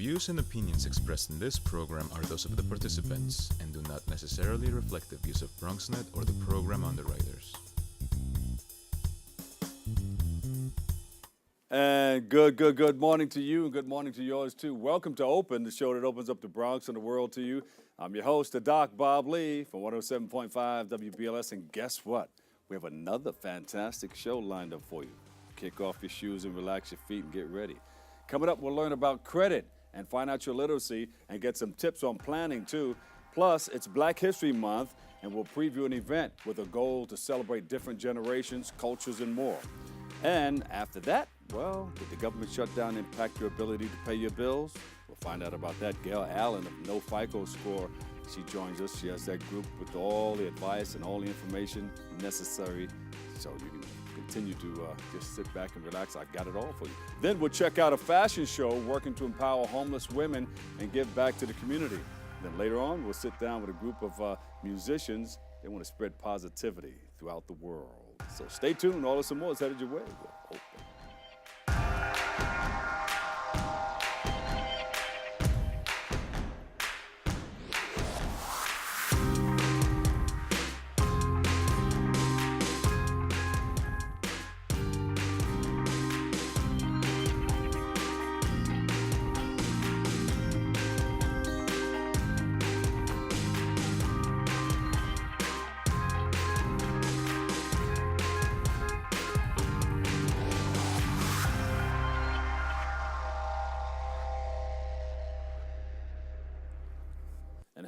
views and opinions expressed in this program are those of the participants and do not necessarily reflect the views of BronxNet or the program underwriters. And good morning to you, and good morning to yours too. Welcome to Open, the show that opens up the Bronx and the world to you. I'm your host, the Doc Bob Lee from 107.5 WBLS, and guess what? We have another fantastic show lined up for you. Kick off your shoes and relax your feet and get ready. Coming up, we'll learn about credit and financial literacy and get some tips on planning too. Plus, it's Black History Month, and we'll preview an event with a goal to celebrate different generations, cultures, and more. And after that, well, did the government shutdown impact your ability to pay your bills? We'll find out about that. Gail Allen of No Fico Score, she joins us. She has that group with all the advice and all the information necessary so you can continue to just sit back and relax. I got it all for you. Then we'll check out a fashion show working to empower homeless women and give back to the community. Then later on, we'll sit down with a group of musicians. They want to spread positivity throughout the world. So stay tuned. All this and more is headed your way. We're open.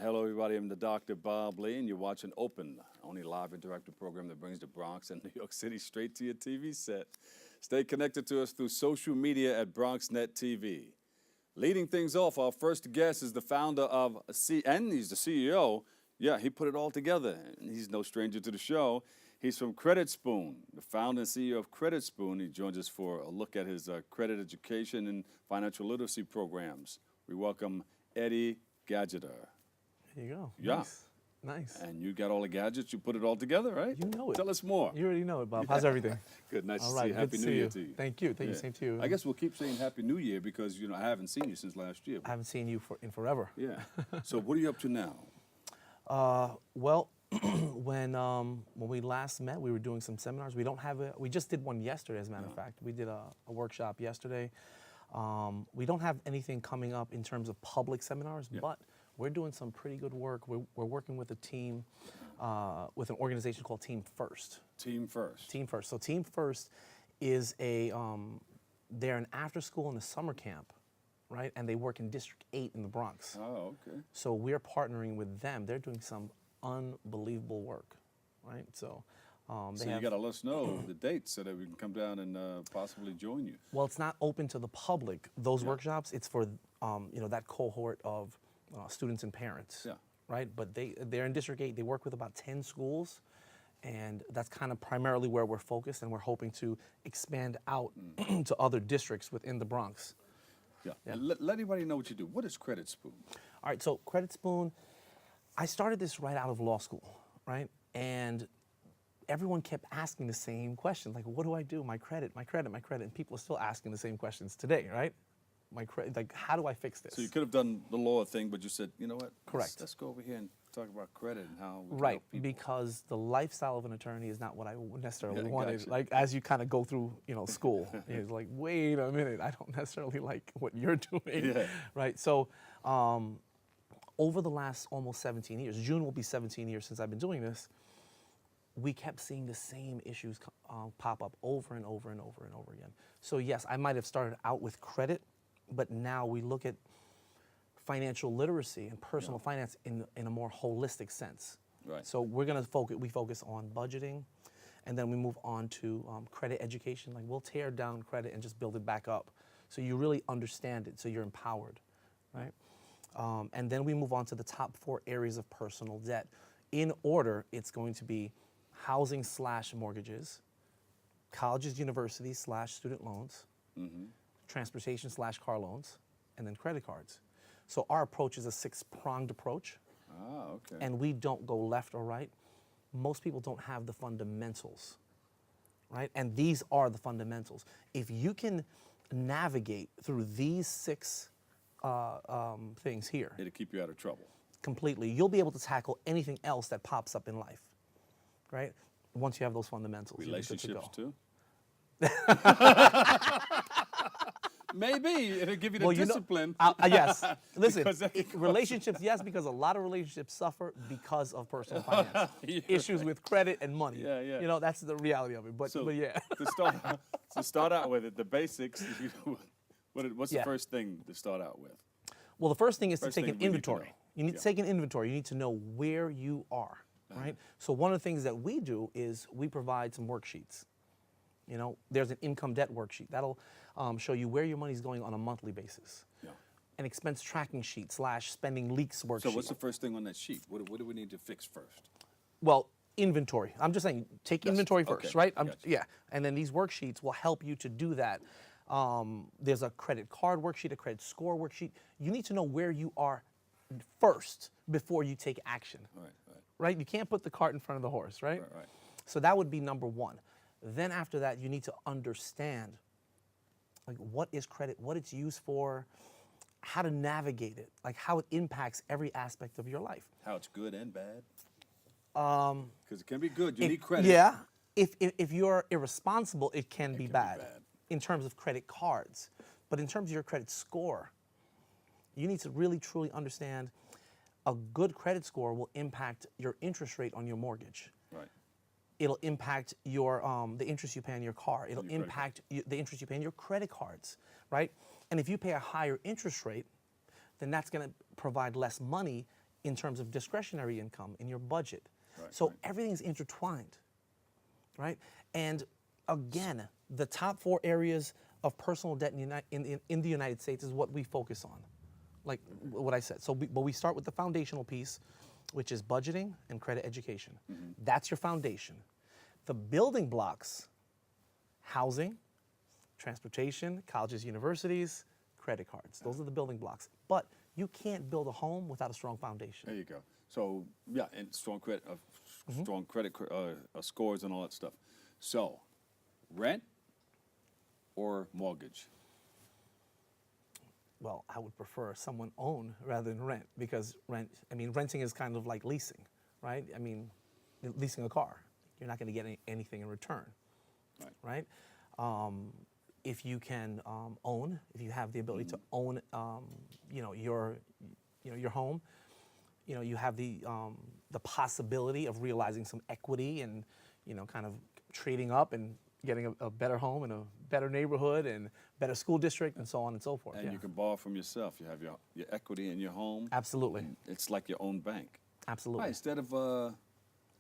Hello, everybody. I'm the Dr. Bob Lee, and you're watching Open, the only live interactive program that brings the Bronx and New York City straight to your TV set. Stay connected to us through social media at BronxNet TV. Leading things off, our first guest is the founder of, and he's the CEO. Yeah, he put it all together. He's no stranger to the show. He's from Credit Spoon, the founder and CEO of Credit Spoon. He joins us for a look at his credit education and financial literacy programs. We welcome Eddie Gajadar. There you go. Yeah. Nice. And you got all the gadgets, you put it all together, right? You know it. Tell us more. You already know it, Bob. How's everything? Good, nice all to right, see you. Happy New Year to you. Thank you. Thank you, same to you. I guess we'll keep saying Happy New Year because, you know, I haven't seen you since last year. I haven't seen you in forever. Yeah. So what are you up to now? Well, when we last met, we were doing some seminars. We just did one yesterday, as a matter of fact. We did a workshop yesterday. We don't have anything coming up in terms of public seminars, but we're doing some pretty good work. We're working with a team, with an organization called Team First. Team First. Team First. So Team First is they're an after school and a summer camp, right? And they work in District 8 in the Bronx. Oh, okay. So we're partnering with them. They're doing some unbelievable work, right? So you got to let us know the dates so that we can come down and possibly join you. Well, it's not open to the public, those workshops. It's for, that cohort of students and parents, right? But they're in District 8. They work with about 10 schools, and that's kind of primarily where we're focused, and we're hoping to expand out to other districts within the Bronx. Yeah. Let anybody know what you do. What is Credit Spoon? All right, so Credit Spoon, I started this right out of law school, right? And everyone kept asking the same question, like, what do I do? My credit. And people are still asking the same questions today, right? My credit, like, how do I fix this? So you could have done the law thing, but you said, you know what? Correct. Let's go over here and talk about credit and how we can right, help people. Because the lifestyle of an attorney is not what I necessarily wanted. Gotcha. Like, as you kind of go through, school, it's like, wait a minute, I don't necessarily like what you're doing, right? So, over the last almost 17 years, June will be 17 years since I've been doing this, we kept seeing the same issues pop up over and over and over and over again. So yes, I might have started out with credit, but now we look at financial literacy and personal finance in a more holistic sense. Right. So we're gonna focus on budgeting, and then we move on to credit education. Like, we'll tear down credit and just build it back up, so you really understand it, so you're empowered, right? And then we move on to the top 4 areas of personal debt. In order, it's going to be housing/mortgages, colleges, universities /student loans, transportation/car loans, and then credit cards. So our approach is a 6-pronged approach. Ah, okay. And we don't go left or right. Most people don't have the fundamentals, right? And these are the fundamentals. If you can navigate through these 6 things here It'll keep you out of trouble. completely. You'll be able to tackle anything else that pops up in life, right? Once you have those fundamentals. you'll be good to Relationships go. too. Maybe it'll give you the Well, discipline. Yes. Listen, Because that goes- relationships, yes, because a lot of relationships suffer because of personal finance. Yeah, Issues with credit and money. Yeah, yeah. You know, that's the reality of it. But yeah. to start out with it, the basics. What's the Yeah. first thing to start out with? Well, the first thing is First to take thing an we need to inventory. know. You need to take an inventory. You need to know where you are, right? So one of the things that we do is we provide some worksheets. You know, there's an income debt worksheet. That'll show you where your money's going on a monthly basis. Yeah. An expense tracking sheet / spending leaks worksheet. So what's the first thing on that sheet? What do we need to fix first? Well, inventory. I'm just saying, take inventory first, okay, right? gotcha. Yeah, and then these worksheets will help you to do that. There's a credit card worksheet, a credit score worksheet. You need to know where you are first before you take action, Right. right? You can't put the cart in front of the horse, right? Right. So that would be number one. Then after that, you need to understand, like, what is credit, what it's used for, how to navigate it, like how it impacts every aspect of your life. How it's good and bad. Because it can be good. You need credit. Yeah. If you're irresponsible, it can be can be bad bad. in terms of credit cards. But in terms of your credit score, you need to really truly understand a good credit score will impact your interest rate on your mortgage. Right. It'll impact your the interest you pay on your car. It'll your credit impact the interest you pay on your credit cards, right? And if you pay a higher interest rate, then that's going to provide less money in terms of discretionary income in your budget. Right, So right. everything's intertwined, right? And again, the top 4 areas of personal debt in the United States is what we focus on, like what I said. So, but we start with the foundational piece, which is budgeting and credit education. That's your foundation. The building blocks: housing, transportation, colleges, universities, credit cards. Those are the building blocks. But you can't build a home without a strong foundation. There you go. So yeah, and strong credit, scores and all that stuff. So, rent or mortgage? Well, I would prefer someone own rather than rent, because renting is kind of like leasing, right? I mean, leasing a car. You're not going to get anything in return, right? If you can own, if you have the ability to own, your home, you have the possibility of realizing some equity and, kind of trading up and getting a better home in a better neighborhood and better school district and so on and so forth. And you can borrow from yourself. You have your equity in your home. Absolutely. And it's like your own bank. Absolutely. Right, instead of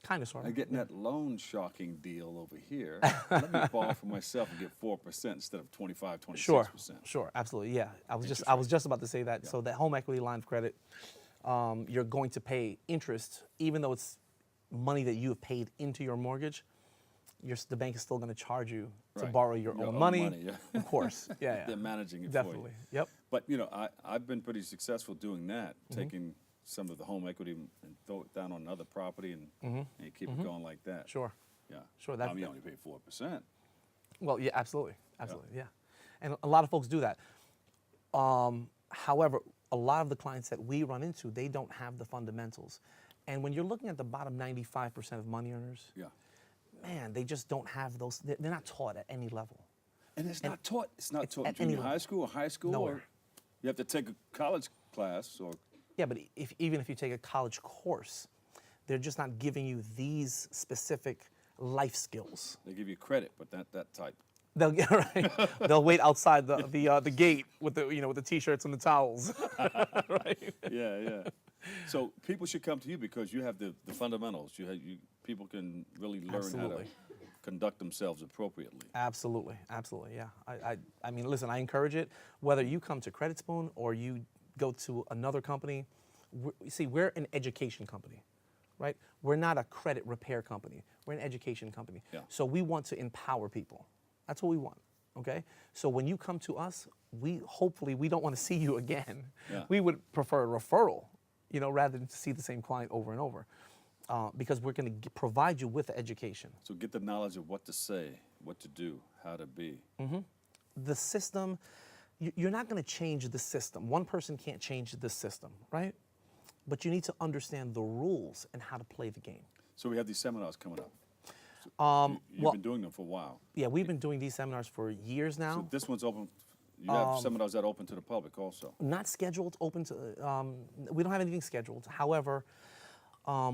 Kind of, sort of. getting that loan sharking deal over here, let me borrow for myself and get 4% instead of 25, 26%. Sure, absolutely, yeah. I was just about to say that. So that home equity line of credit, you're going to pay interest, even though it's money that you have paid into your mortgage. The bank is still going to charge you to Right. borrow your own money. yeah. Of course, yeah. They're managing it Definitely, for you. yep. But I've been pretty successful doing that, taking some of the home equity and throw it down on another property and you keep it going like that. Sure. Yeah. Sure, I mean, you only pay 4%. Well, yeah, absolutely, yeah. And a lot of folks do that. However, a lot of the clients that we run into, they don't have the fundamentals. And when you're looking at the bottom 95% of money earners, Yeah. man, they just don't have those. They're not taught at any level. And it's not taught. It's not taught in at any junior high level. school or high school. Nowhere. Or you have to take a college class or. Yeah, but even if you take a college course, they're just not giving you these specific life skills. They give you credit, but that type. They'll get right. They'll wait outside the gate with the t-shirts and the towels, right? Yeah. So people should come to you because you have the fundamentals. People can really learn how to Absolutely. conduct themselves appropriately. Absolutely, yeah. I mean, listen, I encourage it. Whether you come to Credit Spoon or you go to another company, we're an education company, right? We're not a credit repair company. We're an education company. Yeah. So we want to empower people. That's what we want, okay? So when you come to us, we don't want to see you again. Yeah. We would prefer a referral, rather than to see the same client over and over, because we're going to provide you with education. So get the knowledge of what to say, what to do, how to be. The system you're not going to change the system. One person can't change the system, right? But you need to understand the rules and how to play the game. So we have these seminars coming up. You've well- been doing them for a while. Yeah, we've been doing these seminars for years now. So this one's open. You have seminars that are open to the public also. Not scheduled, open to, we don't have anything scheduled. However,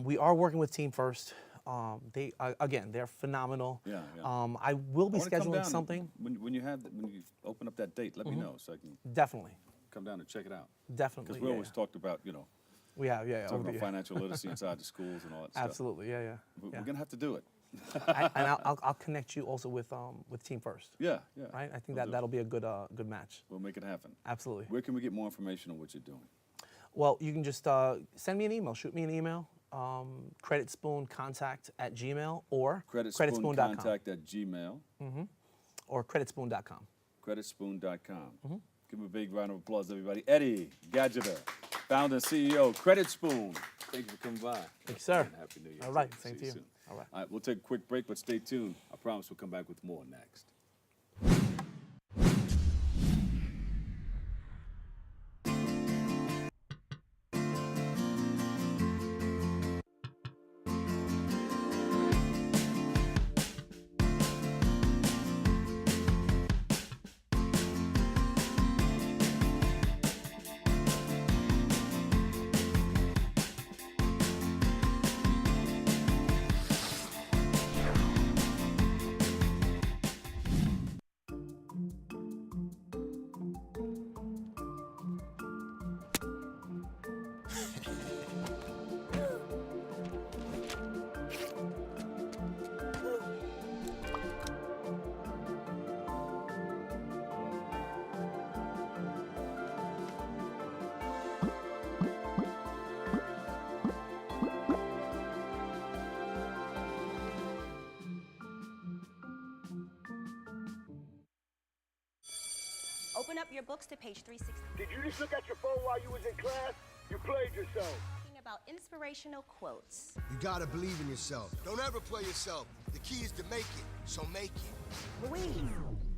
we are working with Team First. They again, they're phenomenal. Yeah. I will be I wanna come scheduling down something. when you open up that date. Let me know so I can Definitely, come down and check it out. definitely. Because we always talked about we have, yeah, talking over about the- financial literacy inside the schools and all that stuff. Absolutely, yeah. We're gonna have to do it. And I'll connect you also with Team First. Yeah. Right, I think We'll do it. that'll be a good match. We'll make it happen. Absolutely. Where can we get more information on what you're doing? Well, you can just send me an email, shoot me an email, creditspooncontact@gmail or creditspoon.com Creditspooncontact@gmail. or creditspoon.com. Creditspoon.com. Give him a big round of applause, everybody. Eddie Gajadar, founder and CEO, Credit Spoon. Thank you for coming by. Thank you, sir. And Happy New Year. All right, See same to you you. soon. All right. All right, we'll take a quick break, but stay tuned. I promise we'll come back with more next. Open up your books to page 360. Did you just look at your phone while you was in class? You played yourself. Talking about inspirational quotes. You gotta believe in yourself. Don't ever play yourself. The key is to make it, so make it.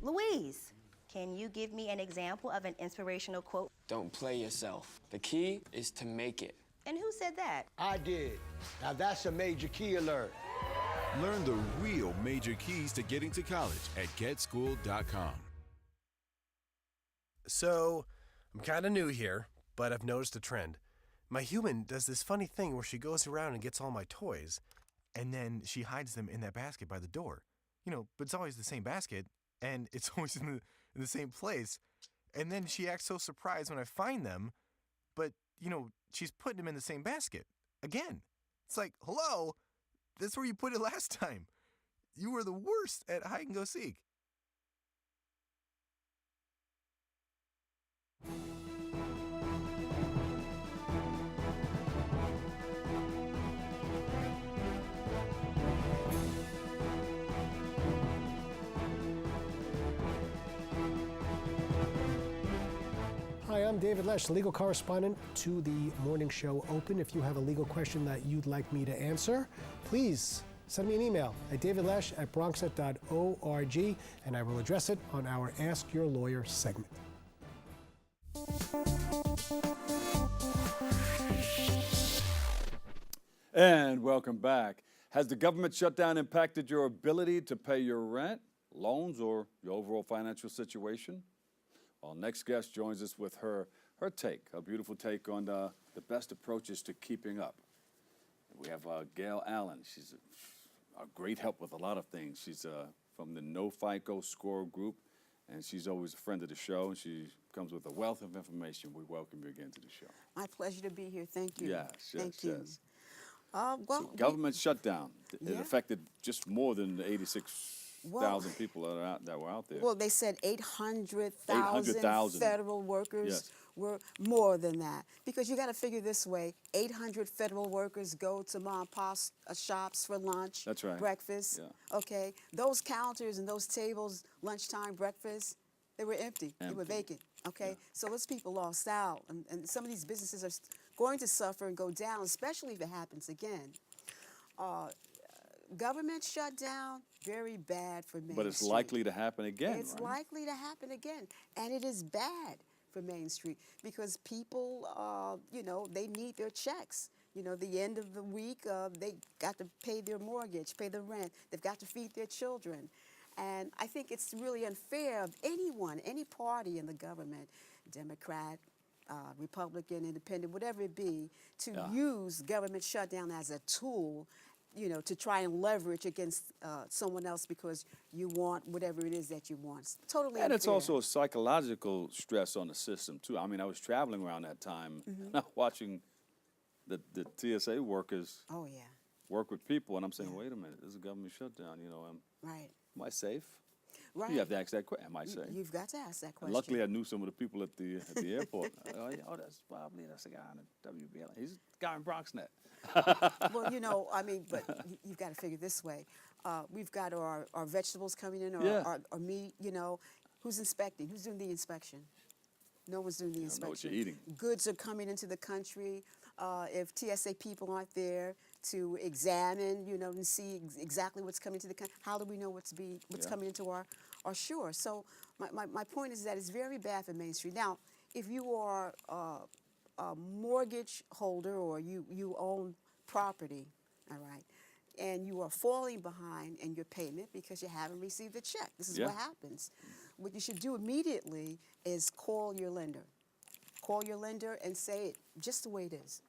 Louise, can you give me an example of an inspirational quote? Don't play yourself. The key is to make it. And who said that? I did. Now that's a major key alert. Learn the real major keys to getting to college at getschool.com. So, I'm kind of new here, but I've noticed a trend. My human does this funny thing where she goes around and gets all my toys, and then she hides them in that basket by the door. But it's always the same basket, and it's always in the same place. And then she acts so surprised when I find them, but, she's putting them in the same basket. Again. It's like, hello? That's where you put it last time. You were the worst at hide and go seek. Hi, I'm David Lesh, legal correspondent to the Morning Show Open. If you have a legal question that you'd like me to answer, please send me an email at davidlesh@bronxnet.org, and I will address it on our Ask Your Lawyer segment. And welcome back. Has the government shutdown impacted your ability to pay your rent, loans, or your overall financial situation? Our next guest joins us with her take, a beautiful take on the best approaches to keeping up. We have Gail Allen. She's a great help with a lot of things. She's from the No Fico Score group, and she's always a friend of the show, and she comes with a wealth of information. We welcome you again to the show. My pleasure to be here. Thank you. Yes, Thank you. yes. Well, Government shutdown. It Yeah. affected just more than the 86,000 people that were out there. Well, they said 800,000 800,000. federal workers Yes. were more than that. Because you got to figure this way, 800 federal workers go to mom and pop's shops for lunch, That's right. breakfast. Yeah. Okay, those counters and those tables, lunchtime, breakfast, they were empty. They were Empty. vacant. Okay, Yeah. so those people lost out. And some of these businesses are going to suffer and go down, especially if it happens again. Government shutdown, very bad for Main But it's Street. likely to happen again, It's right? likely to happen again, and it is bad for Main Street because people, they need their checks. The end of the week, they got to pay their mortgage, pay the rent. They've got to feed their children. And I think it's really unfair of anyone, any party in the government, Democrat, Republican, Independent, whatever it be, to use government shutdown as a tool, to try and leverage against someone else because you want whatever it is that you want. It's totally And unfair. it's also a psychological stress on the system, too. I mean, I was traveling around that time, watching the TSA workers Oh, yeah. work with people, and I'm saying, wait a minute, this is a government shutdown, Right. am I safe? Right. You have to ask that question, am I safe? You've got to ask that And question. luckily, I knew some of the people at the airport. That's the guy on the WBL. He's the guy in BronxNet. Well, but you've got to figure this way. We've got our vegetables coming in, or our meat, Who's inspecting? Who's doing the inspection? No one's doing the I don't know what inspection. you're eating. Goods are coming into the country. If TSA people aren't there to examine, and see exactly what's coming to the country, how do we know what's coming into our shore? So my point is that it's very bad for Main Street. Now, if you are a mortgage holder or you own property, all right, and you are falling behind in your payment because you haven't received a check, this is what happens. What you should do immediately is call your lender. Call your lender and say it just the way it is.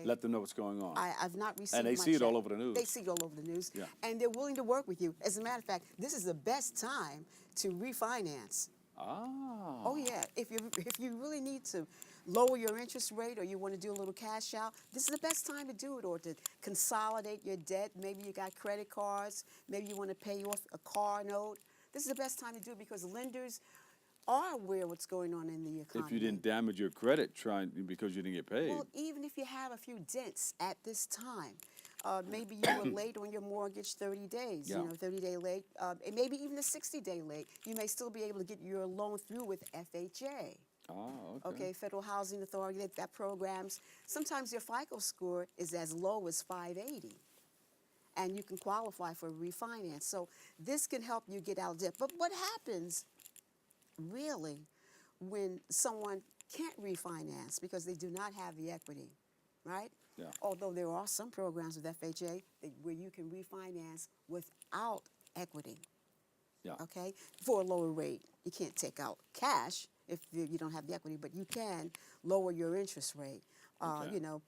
Let them know what's going on. I've not received And they my see it check. all over the news. They see it all over the news. Yeah. And they're willing to work with you. As a matter of fact, this is the best time to refinance. Oh yeah, if you really need to lower your interest rate or you want to do a little cash out, this is the best time to do it, or to consolidate your debt. Maybe you got credit cards, maybe you want to pay off a car note. This is the best time to do it because lenders are aware of what's going on in the economy. If you didn't damage your credit because you didn't get paid. Well, even if you have a few dents at this time, maybe you were late on your mortgage 30 days, 30-day late, and maybe even a 60-day late, you may still be able to get your loan through with FHA. Oh, Okay, Federal Housing Authority, that programs. Sometimes your FICO score is as low as 580, and you can qualify for a refinance. So this can help you get out of debt. But what happens really when someone can't refinance because they do not have the equity, right? Yeah. Although there are some programs with FHA where you can refinance without equity, okay, for a lower rate. You can't take out cash if you don't have the equity, but you can lower your interest rate.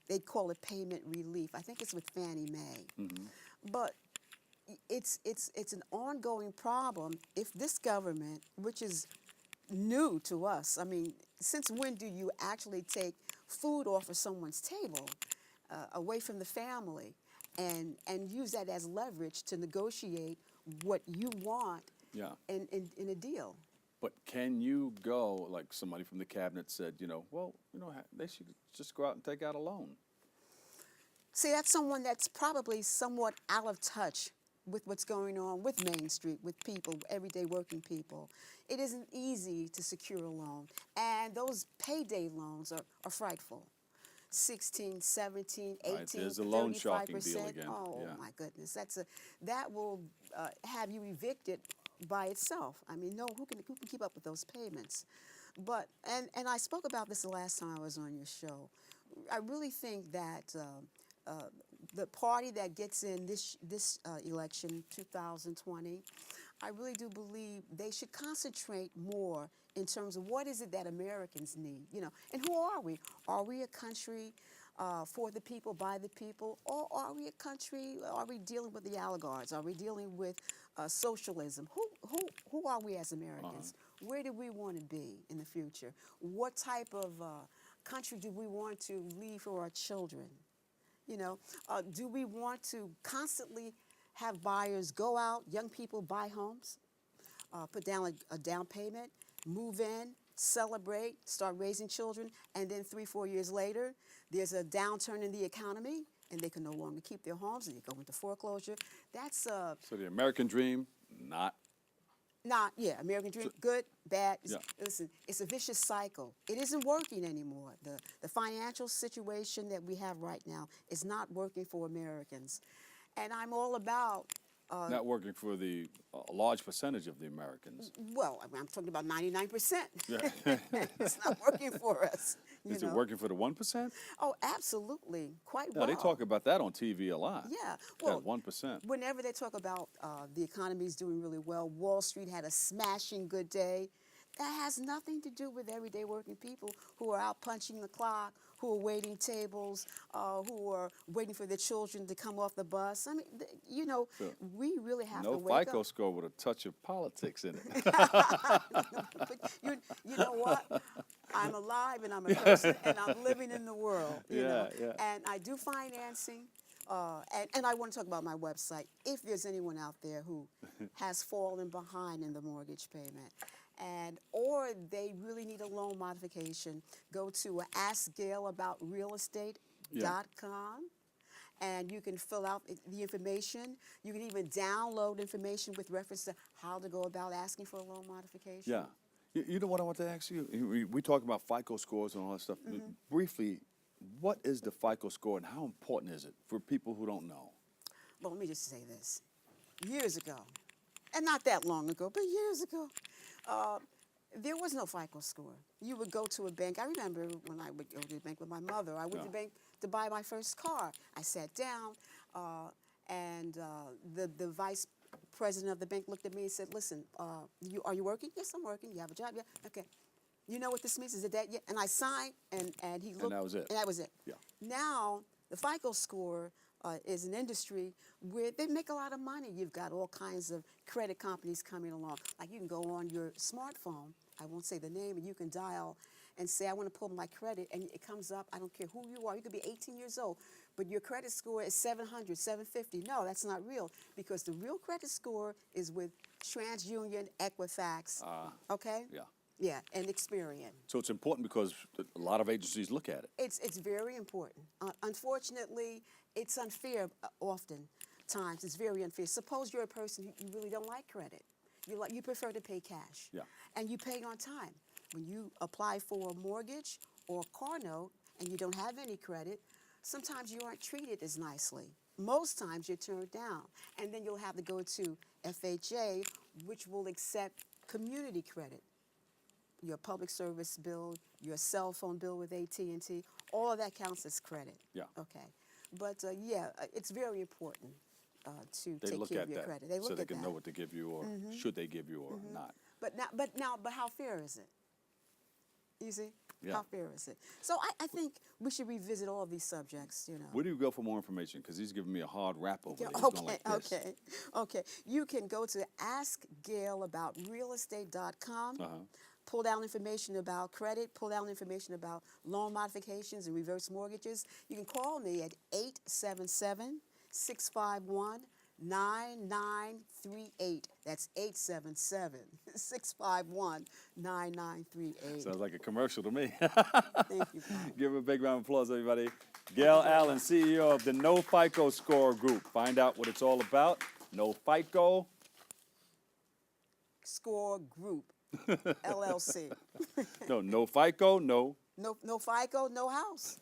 They call it payment relief. I think it's with Fannie Mae. But it's an ongoing problem if this government, which is new to us. I mean, since when do you actually take food off of someone's table, away from the family, and use that as leverage to negotiate what you want in a deal? But can you go, like somebody from the cabinet said, they should just go out and take out a loan? See, that's someone that's probably somewhat out of touch with what's going on with Main Street, with people, everyday working people. It isn't easy to secure a loan. And those payday loans are frightful. 16, 17, 18, Right, there's a loan 35%. sharking deal again. Oh, my goodness. That will have you evicted by itself. I mean, who can keep up with those payments? But, and I spoke about this the last time I was on your show. I really think that the party that gets in this election, 2020, I really do believe they should concentrate more in terms of what is it that Americans need, and who are we? Are we a country for the people, by the people, or are we a country, are we dealing with the oligarchs? Are we dealing with socialism? Who are we as Americans? Where do we want to be in the future? What type of country do we want to leave for our children? Do we want to constantly have buyers go out, young people buy homes, put down a down payment, move in, celebrate, start raising children, and then 3-4 years later, there's a downturn in the economy, and they can no longer keep their homes, and they go into foreclosure. That's So the American dream, American dream, good, bad. Yeah. Listen, it's a vicious cycle. It isn't working anymore. The financial situation that we have right now is not working for Americans. And I'm all about Not working for the a large percentage of the Americans. well, I'm talking about 99%. Yeah. It's not working for us. You Is know? it working for the 1%? Oh, absolutely. Quite No, well. they talk about that on TV a lot. Yeah. Well, That 1%. whenever they talk about the economy's doing really well, Wall Street had a smashing good day, that has nothing to do with everyday working people who are out punching the clock, who are waiting tables, who are waiting for their children to come off the bus. I mean, you know, Sure. we really have No to wake FICO up. score with a touch of politics in it. But you know what? I'm alive and I'm a person and I'm living in the world. You know? Yeah. And I do financing. And I want to talk about my website. If there's anyone out there who has fallen behind in the mortgage payment, or they really need a loan modification, go to askgailaboutrealestate.com. And you can fill out the information. You can even download information with reference to how to go about asking for a loan modification. Yeah. You know what I want to ask you? We talk about FICO scores and all that stuff. Briefly, what is the FICO score and how important is it for people who don't know? Well, let me just say this. Years ago, and not that long ago, but years ago, there was no FICO score. You would go to a bank. I remember when I would go to the bank with my mother. I went to the bank to buy my first car. I sat down, and the vice president of the bank looked at me and said, "Listen, are you working?" "Yes, I'm working." "You have a job?" "Yeah." "Okay. You know what this means? Is it that?" "Yeah." And I signed, and he looked. And that was it. And that was it. Yeah. Now, the FICO score is an industry where they make a lot of money. You've got all kinds of credit companies coming along. Like you can go on your smartphone, I won't say the name, and you can dial and say, "I want to pull my credit," and it comes up. I don't care who you are. You could be 18 years old, but your credit score is 700, 750. No, that's not real, because the real credit score is with TransUnion, Equifax, okay? Yeah. Yeah, and Experian. So it's important because a lot of agencies look at it. It's very important. Unfortunately, it's unfair oftentimes. It's very unfair. Suppose you're a person who you really don't like credit. You prefer to pay cash. Yeah. And you pay on time. When you apply for a mortgage or a car note and you don't have any credit, sometimes you aren't treated as nicely. Most times you're turned down. And then you'll have to go to FHA, which will accept community credit. Your public service bill, your cell phone bill with AT&T, all of that counts as credit. Yeah. Okay. But it's very important to They take look care at of your that credit. They look so they at can that. know what to give you or should they give you or not. But how fair is it? You see? Yeah. How fair is it? So I think we should revisit all of these subjects, you know. Where do you go for more information? Because he's giving me a hard rap over there. He's going like this. Okay. You can go to askgailaboutrealestate.com. Pull down information about credit, pull down information about loan modifications and reverse mortgages. You can call me at 877-651-9938. That's 877-651-9938. Sounds like a commercial to me. Thank you, Bob. Give him a big round of applause, everybody. Gail Allen, CEO of the No FICO Score Group. Find out what it's all about. No FICO Score Group, LLC. No FICO, no. No FICO, no house.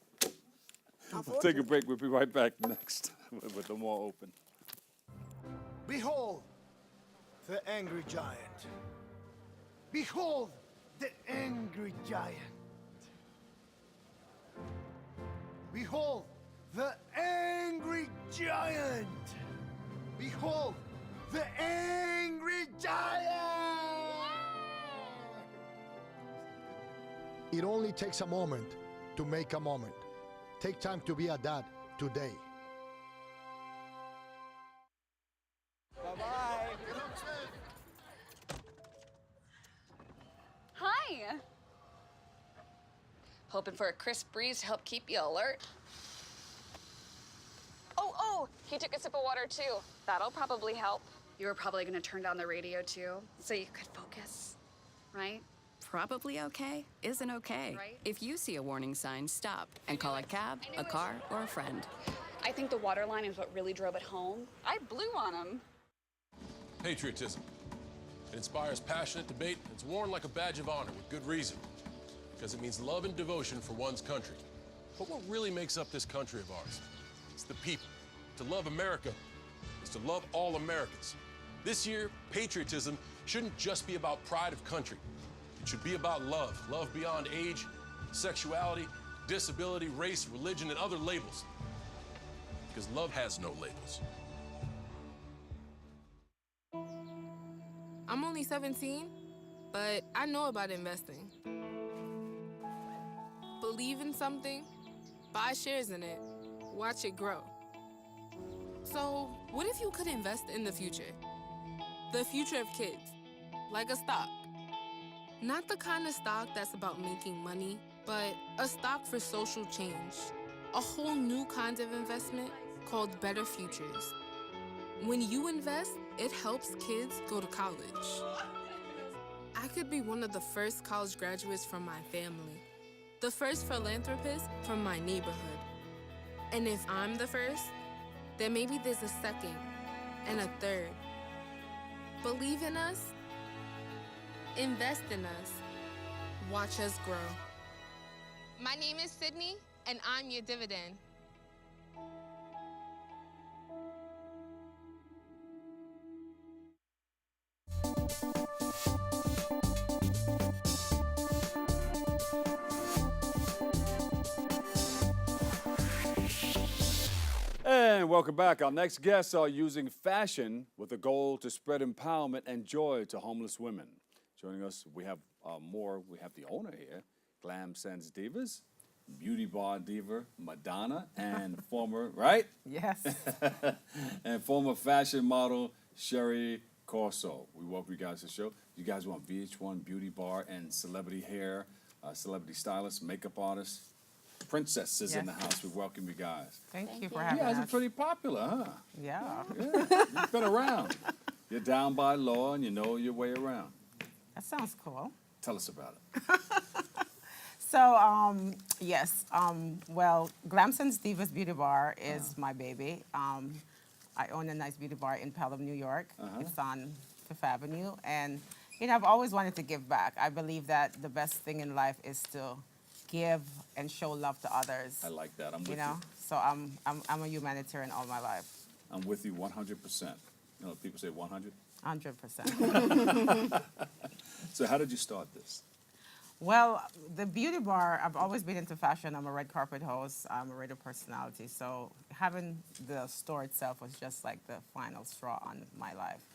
We'll take a break. We'll be right back next with the more open. Behold the angry giant. Behold the angry giant. Behold the angry giant. Behold the angry giant. It only takes a moment to make a moment. Take time to be a dad today. Hi. Hoping for a crisp breeze to help keep you alert. Oh, he took a sip of water too. That'll probably help. You were probably gonna turn down the radio too, so you could focus, right? Probably okay isn't okay. Right? If you see a warning sign, stop and call a cab, a car, or a friend. I think the water line is what really drove it home. I blew on him. Patriotism. It inspires passionate debate. It's worn like a badge of honor with good reason, because it means love and devotion for one's country. But what really makes up this country of ours? It's the people. To love America is to love all Americans. This year, patriotism shouldn't just be about pride of country. It should be about love. Love beyond age, sexuality, disability, race, religion, and other labels. Because love has no labels. I'm only 17, but I know about investing. Believe in something, buy shares in it, watch it grow. So, what if you could invest in the future? The future of kids, like a stock. Not the kind of stock that's about making money, but a stock for social change. A whole new kind of investment called Better Futures. When you invest, it helps kids go to college. I could be one of the first college graduates from my family, the first philanthropist from my neighborhood. And if I'm the first, then maybe there's a second and a third. Believe in us, invest in us, watch us grow. My name is Sydney, and I'm your dividend. And welcome back. Our next guests are using fashion with a goal to spread empowerment and joy to homeless women. Joining us, we have more. We have the owner here, Glamsense Divas, beauty bar diva Madonna, and former, right? Yes. and former fashion model Cherie Corso. We welcome you guys to the show. You guys want VH1 beauty bar and celebrity hair, celebrity stylist, makeup artist. Princesses in the house. We welcome you guys. Thank you for having us. You guys are pretty popular, huh? Yeah. You've been around. You're down by law and you know your way around. That sounds cool. Tell us about it. So, yes. Well, Glamsense Divas Beauty Bar is my baby. I own a nice beauty bar in Pelham, New York. It's on Fifth Avenue. And, you know, I've always wanted to give back. I believe that the best thing in life is to give and show love to others. I like that. I'm with you. Know, so I'm a humanitarian all my life. I'm with you 100%. You know, people say 100. 100%. So how did you start this? Well, the beauty bar, I've always been into fashion. I'm a red carpet host. I'm a radio personality. So having the store itself was just like the final straw on my life.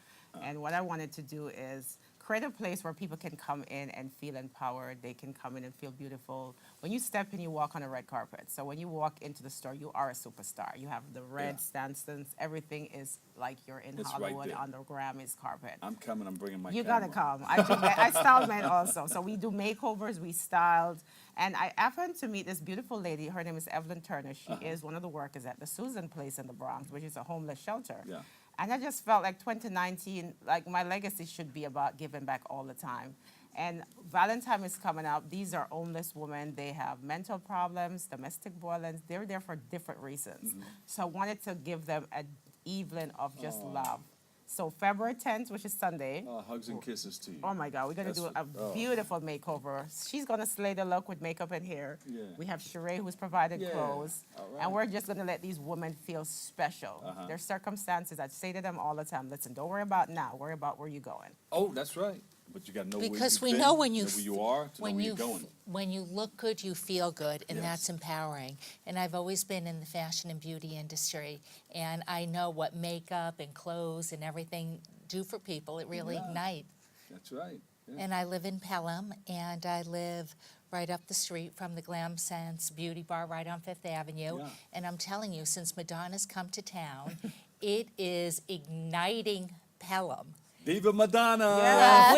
And what I wanted to do is create a place where people can come in and feel empowered. They can come in and feel beautiful. When you step in, you walk on a red carpet. So when you walk into the store, you are a superstar. You have the red standstands. Everything is like you're in Hollywood on the Grammys carpet. I'm coming. I'm bringing my You camera. gotta come. I style men also. So we do makeovers. We styled. And I happened to meet this beautiful lady. Her name is Evelyn Turner. She is one of the workers at the Susan Place in the Bronx, which is a homeless shelter. Yeah. And I just felt like 2019, like my legacy should be about giving back all the time. And Valentine is coming up. These are homeless women. They have mental problems, domestic violence. They're there for different reasons. So I wanted to give them an evening of just love. So February 10th, which is Sunday. Hugs and kisses to you. Oh my God, we're gonna do a beautiful makeover. She's gonna slay the look with makeup and hair. Yeah. We have Cherie who's provided clothes. All right. And we're just gonna let these women feel special. Their circumstances, I say to them all the time, listen, don't worry about now, worry about where you're going. Oh, that's right. But you got to know because where we you've know been, when you know where you are, to know where you're going. When you look good, you feel good, and Yes. that's empowering. And I've always been in the fashion and beauty industry, and I know what makeup and clothes and everything do for people. It really ignites. That's right. Yeah. And I live in Pelham, and I live right up the street from the Glamsense Beauty Bar right on Fifth Avenue. Yeah. And I'm telling you, since Madonna's come to town, it is igniting Pelham. Viva Madonna! Yeah.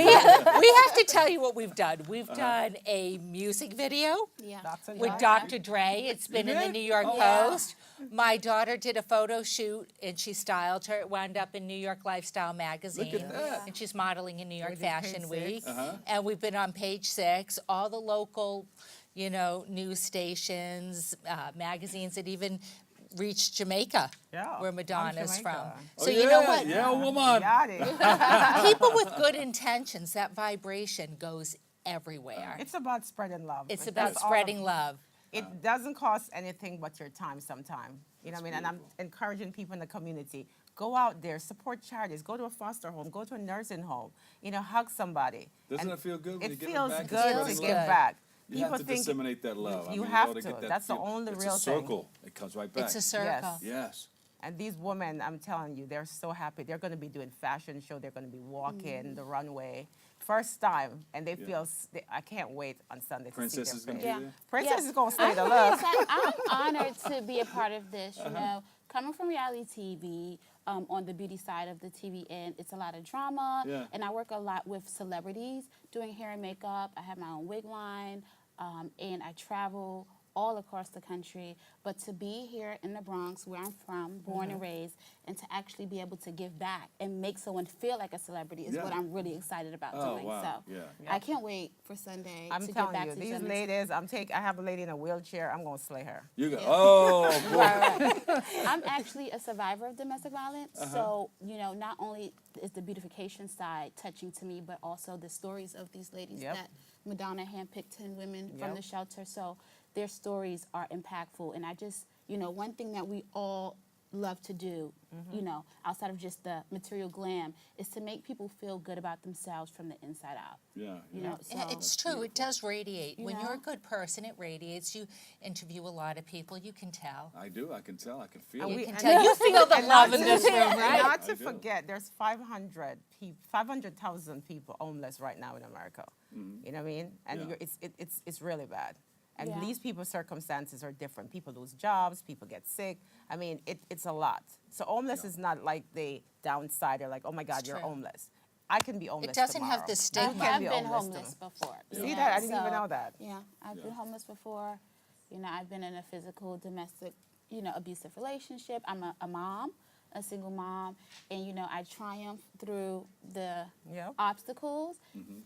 We have to tell you what we've done. We've done a music video with Dr. Dre. It's been in the New York Post. My daughter did a photo shoot, and she styled her. It wound up in New York Lifestyle magazine. Look at that. And she's modeling in New York Fashion Week. Uh-huh. And we've been on Page 6, all the local, you know, news stations, magazines that even reached Jamaica, where Madonna's from. So you know what? Yeah, woman. Got it. People with good intentions, that vibration goes everywhere. It's about spreading love. It's about spreading love. It doesn't cost anything but your time sometime. You know what I mean? And I'm encouraging people in the community, go out there, support charities, go to a foster home, go to a nursing home, you know, hug somebody. Doesn't And it feel good when you it give feels back? good to give back. You have to disseminate that love. You I mean, have ought to. get that That's the feel. only It's real a circle. It comes right back. It's a circle. Yes. And these women, I'm telling you, they're so happy. They're going to be doing fashion show. They're going to be walking the runway. First time, and they feel, I can't wait on Sunday Princess to is see going their to be face. there? Princess is going to stay I'm to really look. excited. I'm honored to be a part of this, you know. Coming from reality TV, on the beauty side of the TV end, it's a lot of drama, and I work a lot with celebrities doing hair and makeup. I have my own wig line, and I travel all across the country. But to be here in the Bronx, where I'm from, born and raised, and to actually be able to give back and make someone feel like a celebrity is what I'm really excited about doing. Wow. So I can't wait for Sunday I'm to telling get back you, to these some ladies, I have a lady in a wheelchair. I'm going to slay her. You go, oh, boy. Right. I'm actually a survivor of domestic violence, so, you know, not only is the beautification side touching to me, but also the stories of these ladies that Madonna handpicked 10 women from the shelter, so their stories are impactful. And I just, you know, one thing that we all love to do, you know, outside of just the material glam, is to make people feel good about themselves from the inside out. Yeah. You know, so It's true. It does radiate. You When know? you're a good person, it radiates. You interview a lot of people. You can tell. I do. I can tell. I can feel You it. can tell. You feel the love in this room, And right? not to forget, there's 500,000 people homeless right now in America. You know what I mean? And it's really bad. And these people's circumstances are different. People lose jobs, people get sick. I mean, it's a lot. So homeless is not like the downside or like, oh my God, you're homeless. I can be homeless It doesn't tomorrow. have the stigma. I've been homeless before. See that? I didn't even know that. Yeah, I've been homeless before. You know, I've been in a physical, domestic, you know, abusive relationship. I'm a mom, a single mom, and, you know, I triumphed through the obstacles,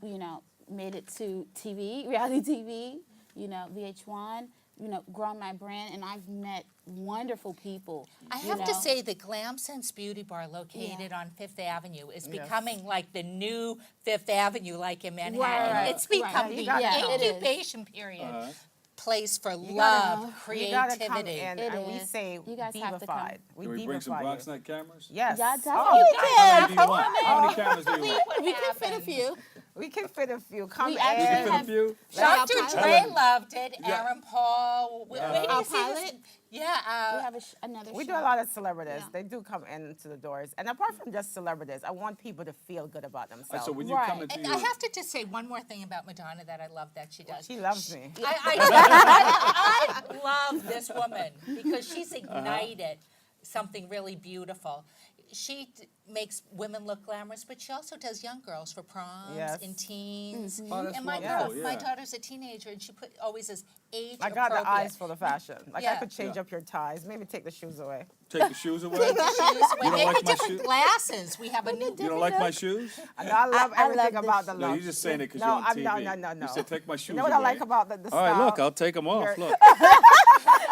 you know, made it to TV, reality TV, you know, VH1, you know, grown my brand, and I've met wonderful people. I have to say the Glamsense Beauty Bar located on Fifth Avenue is becoming like the new Fifth Avenue, like in Manhattan. Right. It's become Right. the incubation period. Place for love, creativity. You gotta come in, and we say you guys have to come. divified. Can we bring some Bronx Night cameras? Yes. Yeah, Oh, definitely How many do you want? How many cameras do you want? We can fit a few. we can fit a few. Come We in. actually You can fit a few? Dr. Dre loved it. Yeah. Aaron Paul. Where do you see this? Pilot? Yeah. We have another We show. do a lot of celebrities. Yeah. They do come into the doors. And apart from just celebrities, I want people to feel good about themselves. So when you come into And I have to just say one more thing about Madonna that I love that she does. She loves me. I love this woman because she's ignited something really beautiful. She makes women look glamorous, but she also does young girls for proms and teens. Oh, that's And my wonderful, my yeah. daughter's a teenager, and she always says age I got the appropriate. eyes for the fashion. Like I could change up your ties, maybe take the shoes away. Take the shoes away? Take the shoes away. You don't Maybe like my different shoes? glasses. We have a new. You don't like my shoes? And I love everything love about the No, look. you're just saying it because No, you're on I'm TV. no. You said take my shoes You know what away. I like about the All right, style? look, I'll take them off. You're- Look,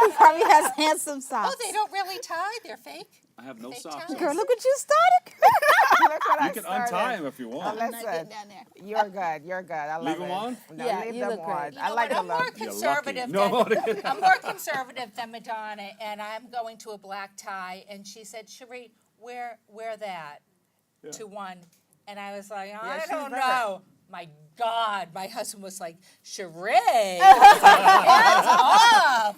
He probably has handsome socks. Oh, they don't really tie. They're fake. I have no Fake socks. ties. Girl, look what you started. Look what You I can started. untie them if you Now, want. listen, you're good. You're good. I love Leave it. them on? No, Yeah, leave you them look great. on. You I know like what? the I'm more look. conservative. No. I'm more conservative than Madonna, and I'm going to a black tie. And she said, "Cherie, wear that to one." And I was like, I she's don't very- know. My God, my husband was like, Cherie, hands off.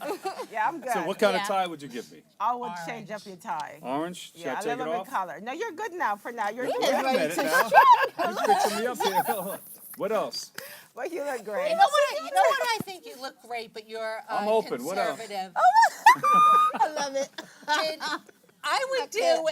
Yeah, I'm good. So what kind of tie would you give me? I would change up your tie. Orange? Should Yeah, I a take it little bit off? color. No, you're good now. For now, you're Wait good. a minute now. You're fixing me up here. What else? But you look great. You know what? I think you look great, but you're I'm open. What else? conservative. I love it. I would do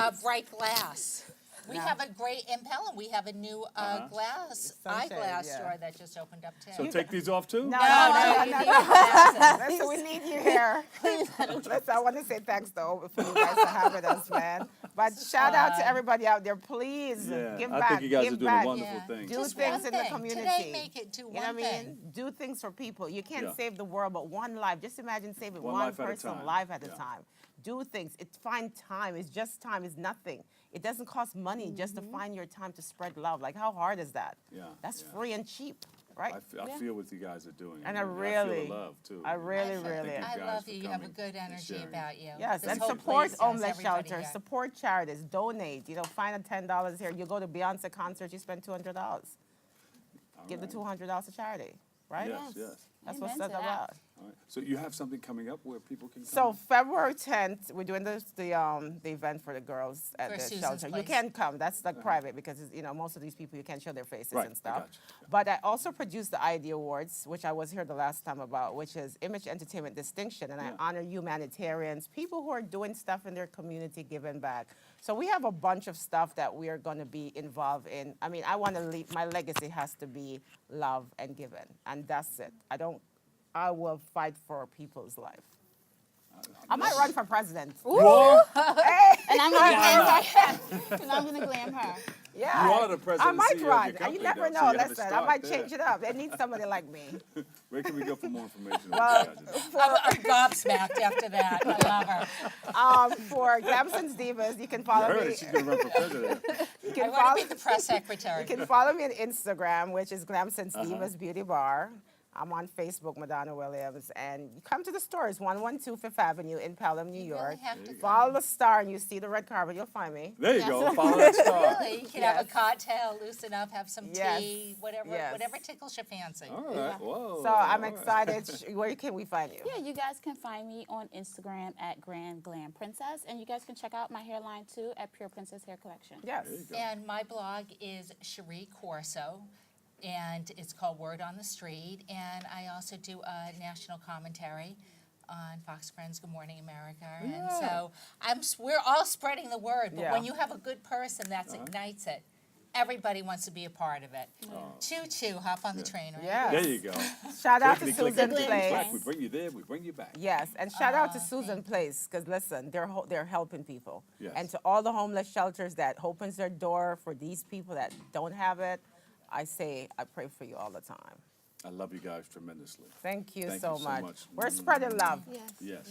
a bright glass. We have a great Impel, and we have a new glass Sunshade, eyeglass yeah. store that just opened up too. So take these off too? no, you no. need glasses. Listen, we need you here. Listen, I want to say thanks to Oprah for you guys for having us, man. But shout out to everybody out there. Please Yeah, give I back. think you guys give are doing back. a wonderful thing. Do Just things one in the thing. community. Today, make it do You know one what I mean? thing. Do things for people. You can't Yeah. save the world, but one life. Just imagine saving One one life at a person time. life at a Yeah. time. Do things. Find time. It's just time. It's nothing. It doesn't cost money just to find your time to spread love. Like, how hard is that? Yeah, That's yeah. free and cheap. right? I feel what you guys are doing. And I really, feel the love too. I really. I love you. You have a good energy about you. Yes, This and whole support place has homeless everybody shelters, here. support charities, donate. Find a $10 here. You go to Beyonce concert, you spend $200. Give the $200 to charity, right? Yes. That's what Amen it's to that. about. All right. So you have something coming up where people can come? So February 10th, we're doing the event for the girls at For the Susan's shelter. You place. can come. That's like private because most of these people you can't show their faces Right, and I stuff. got you. But I also produced the ID Awards, which I was here the last time about, which is Image Entertainment Distinction, and I honor humanitarians, people who are doing stuff in their community, giving back. So we have a bunch of stuff that we are going to be involved in. I mean, I want to leave. My legacy has to be love and giving, and that's it. I will fight for people's life. I might run for president. Whoa. Hey. And I'm gonna glam her. And I'm gonna glam her. Yeah. You are the president I might and CEO of run. your company, You never though, so know. you have to Listen, I start might there. change it up. They need somebody like me. Where can we go for more information? Well, I'm gobsmacked after that. I love her. For Glamsense Divas, you can follow You heard me. it. She's going to run for president. You can I want to be the press secretary. You can follow me on Instagram, which is Glamsense Divas Beauty Bar. I'm on Facebook, Madonna Williams, and you come to the stores, 112 Fifth Avenue in Pelham, New York. really have to Follow the star, and you see the red carpet. You'll find me. There you go. Follow that star. Really, you can have a cocktail, loosen up, have some Yes. tea, whatever tickles your fancy. All right. Whoa. So I'm all right. excited. Where can we find you? Yeah, you guys can find me on Instagram at Grand Glam Princess, and you guys can check out my hairline too at Pure Princess Hair Collection. Yes. And my blog is Cherie Corso, and it's called Word on the Street. And I also do a national commentary on Fox Friends Good Morning America. And so we're all spreading the word. But when you have a good person, that ignites it. Everybody wants to be a part of it. Choo-choo, hop on the train, right? Yes. There you go. Shout out to Clickety, Susan clickety, Place. clack. We bring you there, we bring you back. Yes, and shout out to Susan Place, because listen, they're helping people. Yes. And to all the homeless shelters that opens their door for these people that don't have it, I pray for you all the time. I love you guys tremendously. Thank you Thank so you so much. much. We're spreading love. Yes.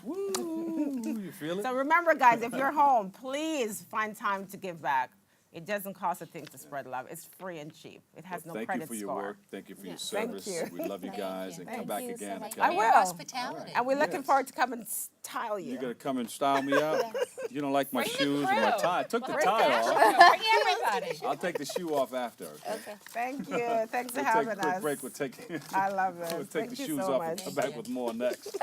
Woo. You feel it? So remember, guys, if you're home, please find time to give back. It doesn't cost a thing to spread love. It's free and cheap. It has no Thank credit you for your score. work. Thank you for your Thank service. you. We love you guys, and come Thank back you so again. much. Okay? I will. Hospitality. And we're looking forward to come and style you. You're gonna come and style me out. You don't like my Bring the shoes and my crew. tie. I took the Bring tie fashion. off. Bring everybody. I'll take the shoe off after. Okay. Thank you. Thanks for We'll take having a quick us. break. We'll take. I love it. We'll take Thank the you shoes so off much. and come back with more next.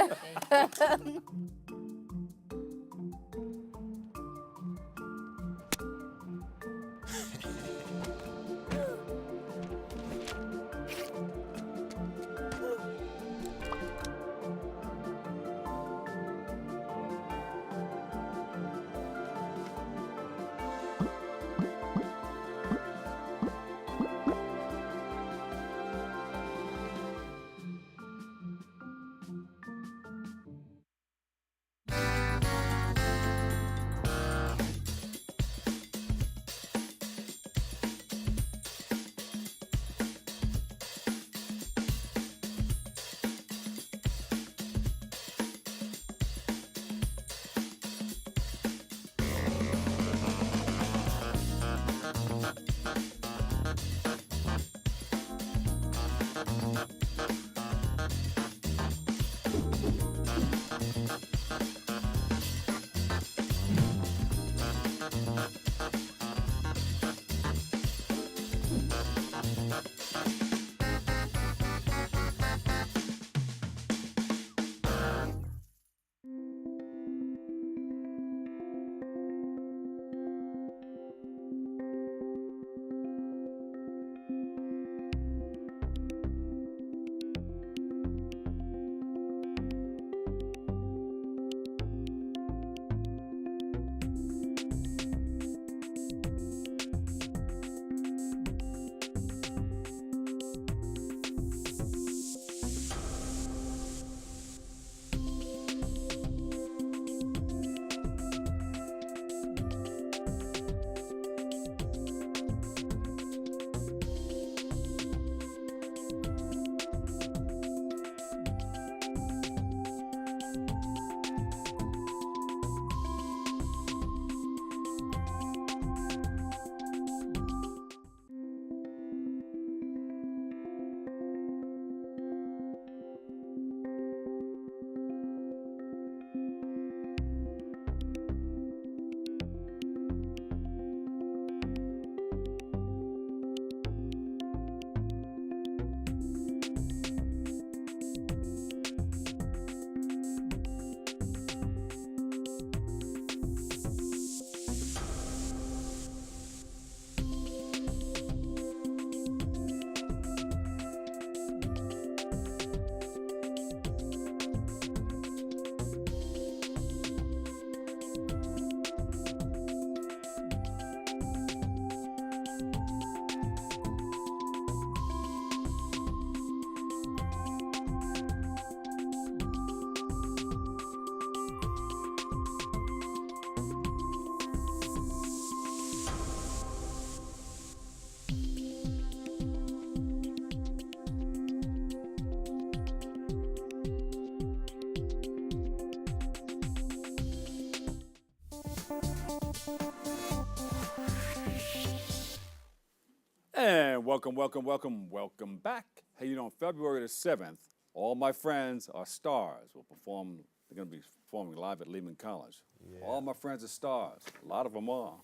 welcome back. Hey, you know, on February the 7th, all my friends are stars. Will perform. They're going to be performing live at Lehman College. Yeah. All my friends are stars. A lot of them are,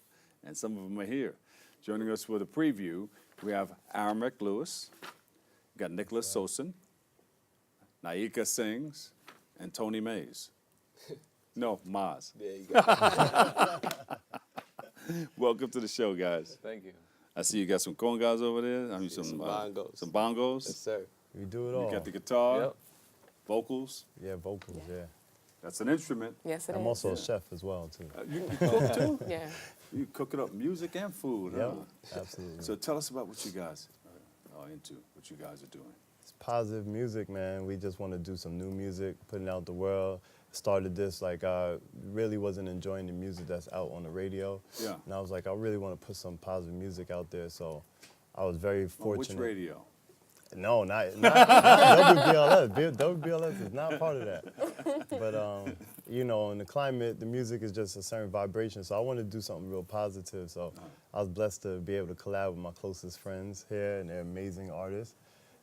and some of them are here. Joining us with a preview, we have Aramek Lewis, we got Nicholas Sosin, Naika Sings, and Tony Mays. No, Maz. There you go. Welcome to the show, guys. Thank you. I see you got some congas over there. I mean, some bongos. Some bongos. Yes, sir. We do it all. You got the guitar, Yep. vocals. Yeah, vocals, yeah. That's an instrument. Yes, it I'm is. also a chef as well, too. You cook, too? Yeah. You cooking up music and food, Yep, huh? absolutely. So tell us about what you guys are into, what you guys are doing. It's positive music, man. We just want to do some new music, putting out the world. Started this like I really wasn't enjoying the music that's out on the radio. Yeah. And I was like, I really want to put some positive music out there. So I was very fortunate. On which radio? No, not WBLS. WBLS is not part of that. But, you know, in the climate, the music is just a certain vibration. So I wanted to do something real positive. So I was blessed to be able to collab with my closest friends here, and they're amazing artists.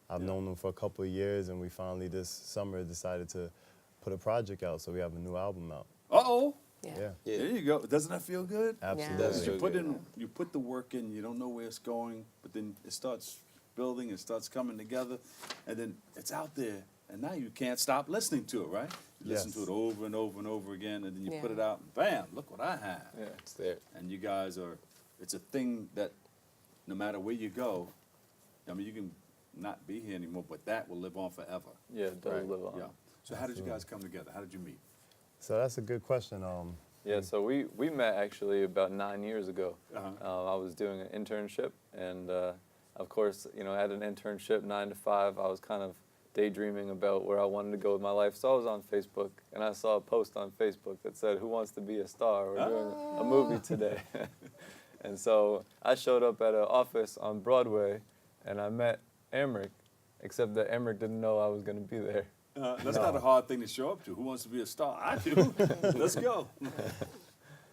I've known them for a couple of years, and we finally this summer decided to put a project out. So we have a new album out. Uh-oh. Yeah. There you go. Doesn't that feel good? Absolutely. You put the work in, you don't know where it's going, but then it starts building, it starts coming together, and then it's out there, and now you can't stop listening to it, right? You listen to it over and over and over again, and then you put it out, and bam, look what I have. Yeah, it's there. And you guys it's a thing that no matter where you go, I mean, you can not be here anymore, but that will live on forever. Yeah, it does live on. Yeah. So how did you guys come together? How did you meet? So that's a good question. Yeah, so we met actually about 9 years ago. Uh-huh. I was doing an internship, and of course, you know, I had an internship 9 to 5. I was kind of daydreaming about where I wanted to go with my life. So I was on Facebook, and I saw a post on Facebook that said, "Who wants to be a star? We're doing a movie today." And so I showed up at an office on Broadway, and I met Emmerich, except that Emmerich didn't know I was going to be there. That's not a hard thing to show up to. Who wants to be a star? I do. Let's go.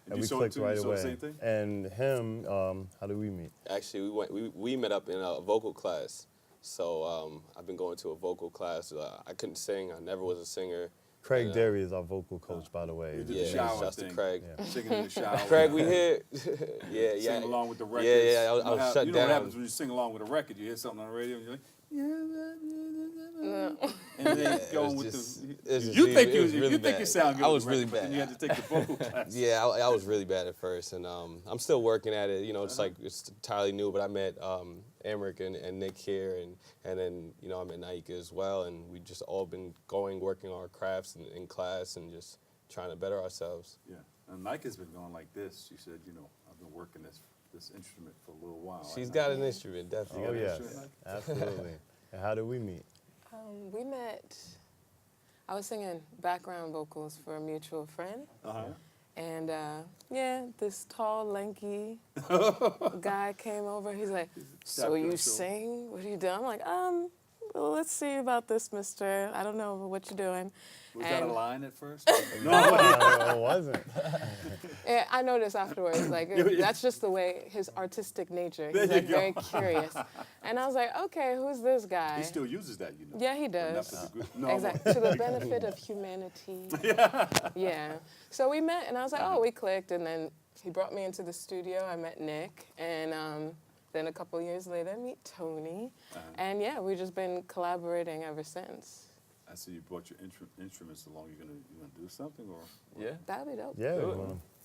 And we clicked right away. And him, how did we meet? Actually, we met up in a vocal class. So I've been going to a vocal class. I couldn't sing. I never was a singer. Craig Derry is our vocal coach, by the way. Shouts to Craig. Singing in the shower. Craig, we here. Yeah. Sing along with the records. Yeah. I was shut down. You know what happens when you sing along with a record? You hear something on the radio, and you're like, and then going with you think you sound good. I was with the really record, but bad. then you had to take the vocal class. Yeah, I was really bad at first, and I'm still working at it. You know, it's like it's entirely new. But I met Emmerich and Nick here, and then you know I met Naika as well, and we just all been working on our crafts in class, and just trying to better ourselves. Yeah, and Naika's been going like this. She said, you know, I've been working this instrument for a little while. She's got an instrument, definitely. Oh yes, absolutely. And how did we meet? We met, I was singing background vocals for a mutual friend. And this tall, lanky guy came over. He's like, "So you sing? What are you doing?" I'm like, well, let's see about this, mister. I don't know what you're doing. Was that a line at first? No, it wasn't. Yeah, I noticed afterwards, like, that's just the way, his artistic nature. He's like very curious. And I was like, okay, who's this guy? He still uses that, you know. Yeah, he does. No, exactly. To the benefit of humanity. Yeah. So we met, and I was like, oh, we clicked. And then he brought me into the studio. I met Nick. And then a couple years later, I meet Tony. And yeah, we've just been collaborating ever since. I see you brought your instruments along. You gonna do something, or? Yeah. That'd be dope. Yeah,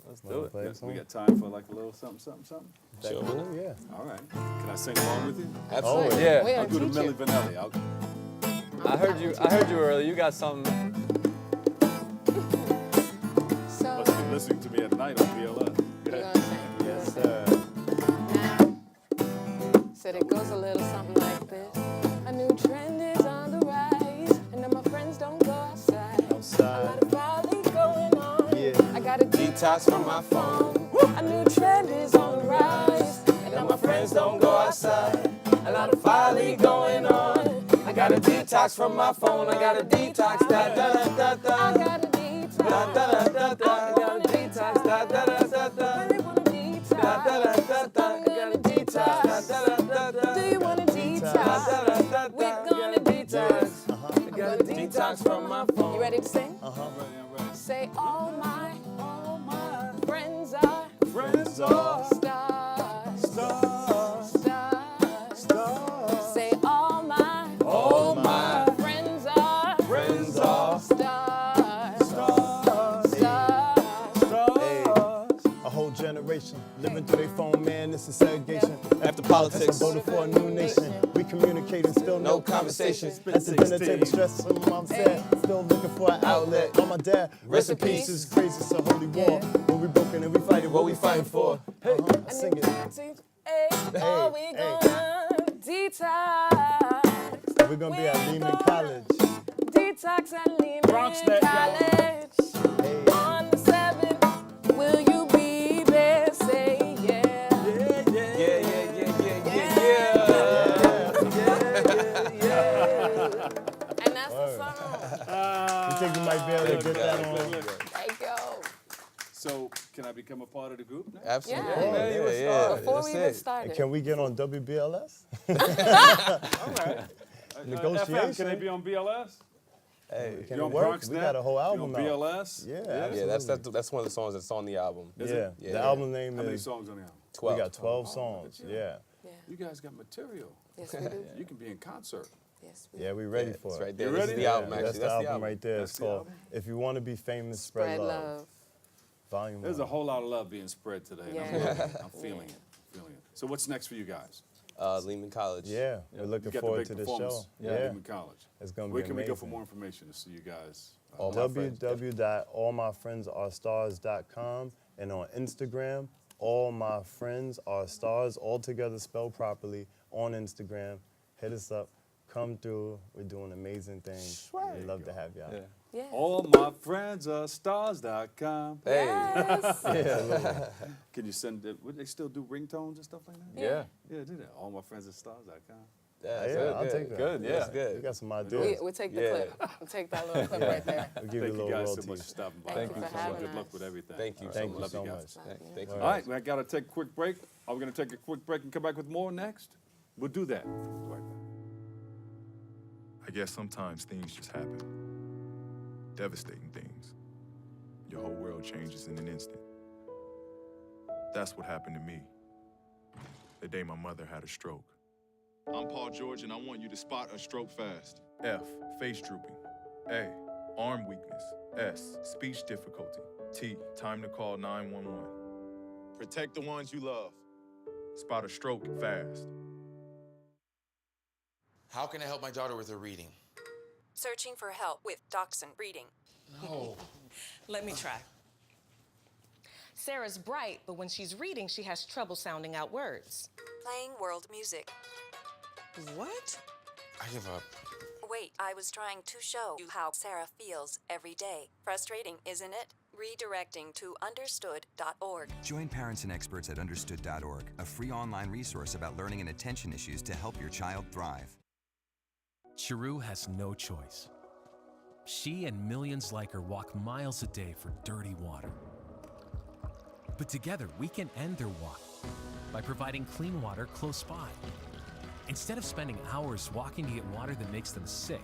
let's do it. We got time for like a little something. Sure. Yeah. All right. Can I sing along with you? Absolutely. Yeah. I'll do the Milli Vanilli. I heard you earlier. You got something. Must be listening to me at night on BLS. Yes, sir. Said it goes a little something like this. A new trend is on the rise, and now my friends don't go outside. A lot of folly going on. Yeah. I got a detox from my phone. A new trend is on the rise, and now my friends don't go outside. A lot of folly going on. I got a detox from my phone. I got a detox. Da da da da da. I got a detox. Da da da da da. I got a detox. Da da da da da. I want a detox. Da da da da da. I got a detox. Da da da da da. Do you want a my phone. You ready to sing? I'm ready. Say all my friends are stars. Say all my friends are stars. A whole generation living through their phone, man. This is segregation. After politics, I voted for a new nation. We communicating, still no conversations. At the dinner table, stressed, some mom said, still looking for an outlet. On my dad, rest in peace. This is crazy, it's a holy war. When we broken and we fighting, what we fighting for? Hey, I sing it. Hey, are we gonna detox? We're gonna be at Lehman College. Detox at Lehman College. On the 7th, will you be there? Say yeah. And that's the song. You think we might be able to get that on? There you go. So, can I become a part of the group now? Absolutely. Yeah. Before we even started. And can we get on WBLS? All right. Negotiation. FM, can they be on BLS? Hey, can You it on work? Bronx We Net? got a whole You album on out. BLS? Yeah, Yeah, that's one of the songs that's on the album. Is yeah. it? The album name How is... many songs on the album? 12. We got 12 songs, yeah. You guys got material. Yes, we do. You can be in concert. Yes, Yeah, we ready for It's it. right there. You This ready? is the album, actually. That's the album right there. That's It's the called album? If You Want to Be Famous, Spread Love. Volume There's 1. a whole lot of love being spread today. And I'm, Yeah. loving it. I'm feeling it. So what's next for you guys? Lehman College. Yeah, we're looking You got forward the to big the show. performance at Lehman College. It's going to be Where can we go for amazing. more information to see you guys? www.allmyfriendsaresstars.com and on Instagram, All My Friends Are Stars, all together spelled properly on Instagram. Hit us up, come through. We're doing amazing things. We'd love to have y'all. Yeah. All my friends are stars.com. Hey. Yeah. Can you send it? Would they still do ringtones and stuff like that? Yeah. Yeah, do that. All my friends are stars.com. Yeah, I'll take that. Good, yeah. That's good. You got some ideas. We'll take the clip. We'll take that little clip right there. We'll give Thank you a you little guys so royalties. much for stopping by. Thank you for having Good luck us. with everything. Thank you. Thank you Love so you much. guys. Thank you. All right, I got to take a quick break. Are we going to take a quick break and come back with more next? We'll do that. Right back. I guess sometimes things just happen. Devastating things. Your whole world changes in an instant. That's what happened to me the day my mother had a stroke. I'm Paul George, and I want you to spot a stroke fast. F, face drooping. A, arm weakness. S, speech difficulty. T, time to call 911. Protect the ones you love. Spot a stroke fast. How can I help my daughter with her reading? Searching for help with Dachshund reading. No. Let me try. Sarah's bright, but when she's reading, she has trouble sounding out words. Playing world music. What? I give up. Wait, I was trying to show you how Sarah feels every day. Frustrating, isn't it? Redirecting to understood.org. Join parents and experts at understood.org, a free online resource about learning and attention issues to help your child thrive. Cherie has no choice. She and millions like her walk miles a day for dirty water. But together, we can end their walk by providing clean water close by. Instead of spending hours walking to get water that makes them sick,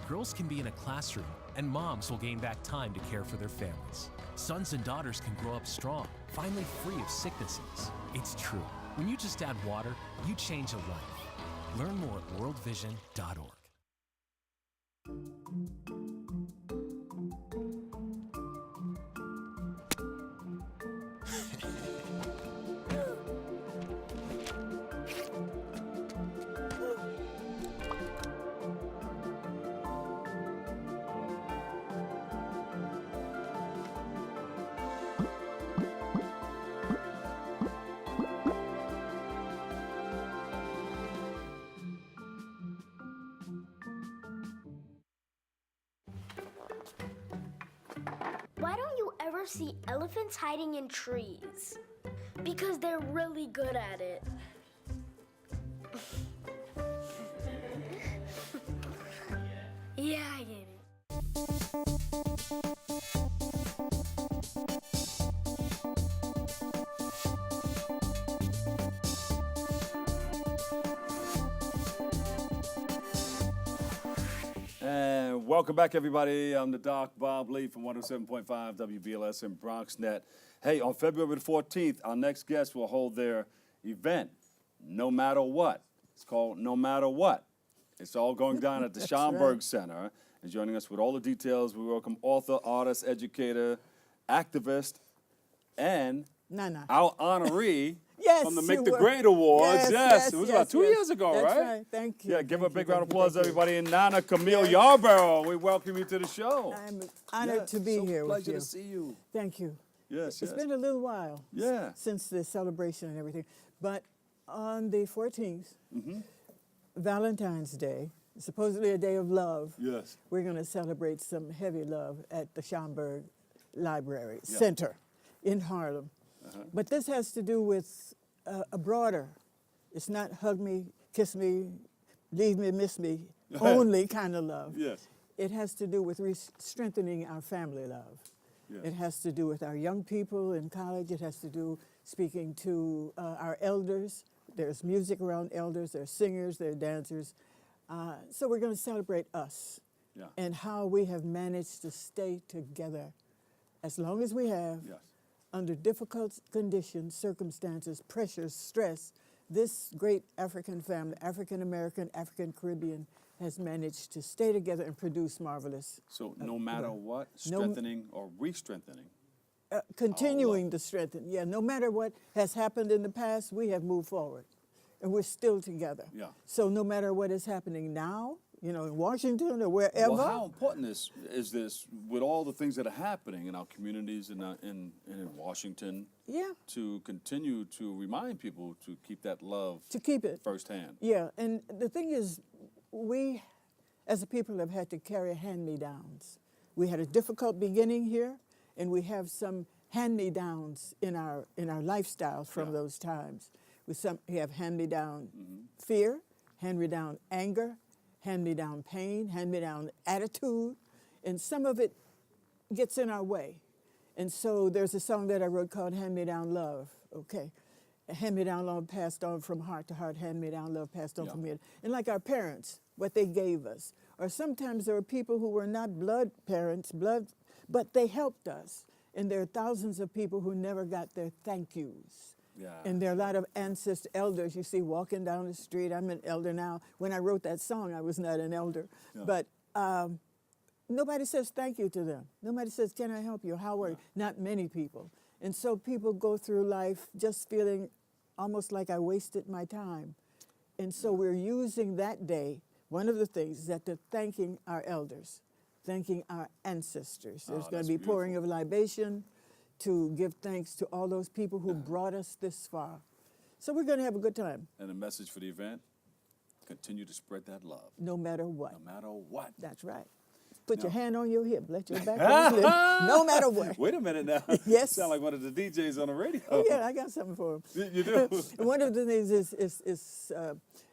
girls can be in a classroom and moms will gain back time to care for their families. Sons and daughters can grow up strong, finally free of sicknesses. It's true. When you just add water, you change a life. Learn more at worldvision.org. Why don't you ever see elephants hiding in trees? Because they're really good at it. Yeah, I get it. And Welcome back, everybody. I'm the Doc Bob Lee from 107.5 WBLS in BronxNet. Hey, on February the 14th, our next guest will hold their event, No Matter What. It's called No Matter What. It's all going down at the Schomburg Center. And joining us with all the details, we welcome author, artist, educator, activist, and our honoree from the Make the Great Awards. Yes, it was about 2 years ago, That's right? Thank you. Yeah, give a big round of applause, everybody. And Nana Camille Yarbrough, we welcome you to the show. I'm honored to be here with Pleasure you. to see you. Thank you. Yes, It's been a little while Yeah. since the celebration and everything. But on the 14th, Valentine's Day, supposedly a day of love, Yes. we're going to celebrate some heavy love at the Schomburg Library Center in Harlem. But this has to do with a broader, it's not hug me, kiss me, leave me, miss me, only kind of love. Yes. It has to do with strengthening our family love. Yes. It has to do with our young people in college. It has to do speaking to our elders. There's music around elders. There's singers. There are dancers. So we're going to celebrate us and how we have managed to stay together as long as we have under difficult conditions, circumstances, pressures, stress. This great African family, African American, African Caribbean, has managed to stay together and produce marvelous. So no matter what, strengthening or re-strengthening. Continuing to strengthen. Yeah, no matter what has happened in the past, we have moved forward. And we're still together. Yeah. So no matter what is happening now, you know, in Washington or wherever. Well, how important is this with all the things that are happening in our communities and in Washington? Yeah. To continue to remind people to keep that love. To keep it firsthand. Yeah, and the thing is, we, as a people, have had to carry hand-me-downs. We had a difficult beginning here, and we have some hand-me-downs in our lifestyle from those times. We have hand-me-down fear, hand-me-down anger, hand-me-down pain, hand-me-down attitude, and some of it gets in our way. And so there's a song that I wrote called Hand-Me-Down Love, okay? Hand-me-down love passed on from heart to heart, hand-me-down love passed on from here. And like our parents, what they gave us. Or sometimes there were people who were not blood parents, but they helped us. And there are thousands of people who never got their thank yous. Yeah. And there are a lot of ancestor elders you see walking down the street. I'm an elder now. When I wrote that song, I was not an elder. Yeah. But nobody says thank you to them. Nobody says, can I help you? How are you? Not many people. And so people go through life just feeling almost like I wasted my time. And so we're using that day, one of the things is that they're thanking our elders, thanking our ancestors. There's going to be pouring of libation to give thanks to all those people who brought us this far. So we're going to have a good time. And the message for the event, continue to spread that love. No matter what. No matter what. That's right. Put your hand on your hip, let your back slip, no matter what. Wait a minute now. Yes. You sound like one of the DJs on the radio. Oh, yeah, I got something for him. You do? One of the things is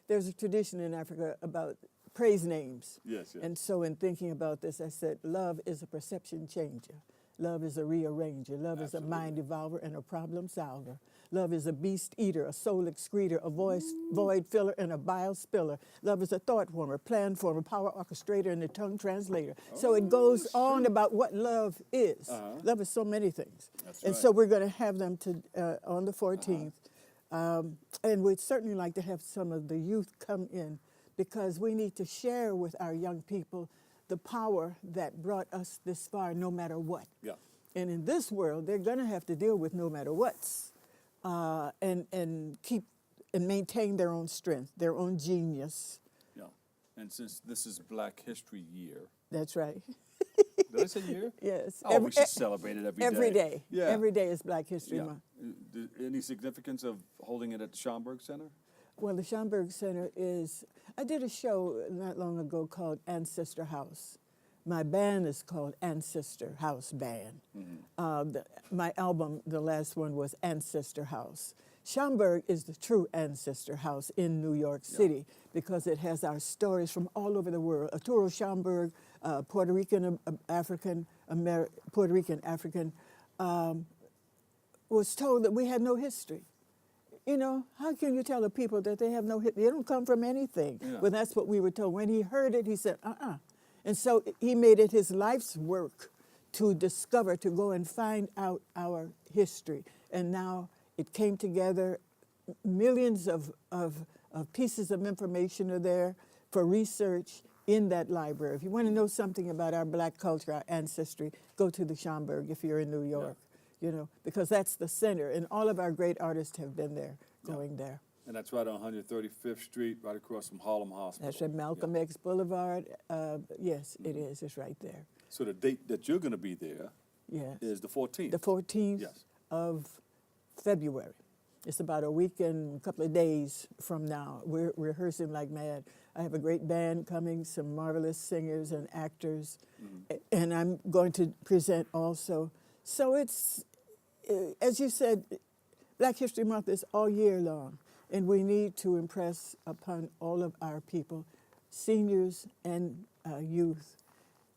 there's a tradition in Africa about praise names. Yes, yes. And so in thinking about this, I said, love is a perception changer. Love is a rearranger. Love is a mind evolver and a problem solver. Love is a beast eater, a soul excreter, a void filler, and a bile spiller. Love is a thought former, plan former, power orchestrator, and a tongue translator. So it goes on about what love is. Love is so many things. And so we're going to have them on the 14th. And we'd certainly like to have some of the youth come in because we need to share with our young people the power that brought us this far no matter what. Yeah. And in this world, they're going to have to deal with no matter what's and keep and maintain their own strength, their own genius. Yeah. And since this is Black History Year. That's right. Did I say year? Yes. Oh, we should celebrate it every day. Every day. Yeah. Every day is Black History Month. Any significance of holding it at the Schomburg Center? Well, the Schomburg Center is, I did a show not long ago called Ancestor House. My band is called Ancestor House Band. My album, the last one, was Ancestor House. Schomburg is the true Ancestor House in New York City because it has our stories from all over the world. Arturo Schomburg, Puerto Rican African, was told that we had no history. You know, how can you tell the people that they have no history? They don't come from anything. Yeah. Well, that's what we were told. When he heard it, he said, And so he made it his life's work to discover, to go and find out our history. And now it came together. Millions of pieces of information are there for research in that library. If you want to know something about our black culture, our ancestry, go to the Schomburg if you're in New York, you know, because that's the center. And all of our great artists have been there, going there. And that's right on 135th Street, right across from Harlem Hospital. That's at Malcolm X Boulevard. Yes, it is. It's right there. So the date that you're going to be there is the 14th. The 14th of February. It's about a week and a couple of days from now. We're rehearsing like mad. I have a great band coming, some marvelous singers and actors, and I'm going to present also. So it's, as you said, Black History Month is all year long, and we need to impress upon all of our people, seniors and youth,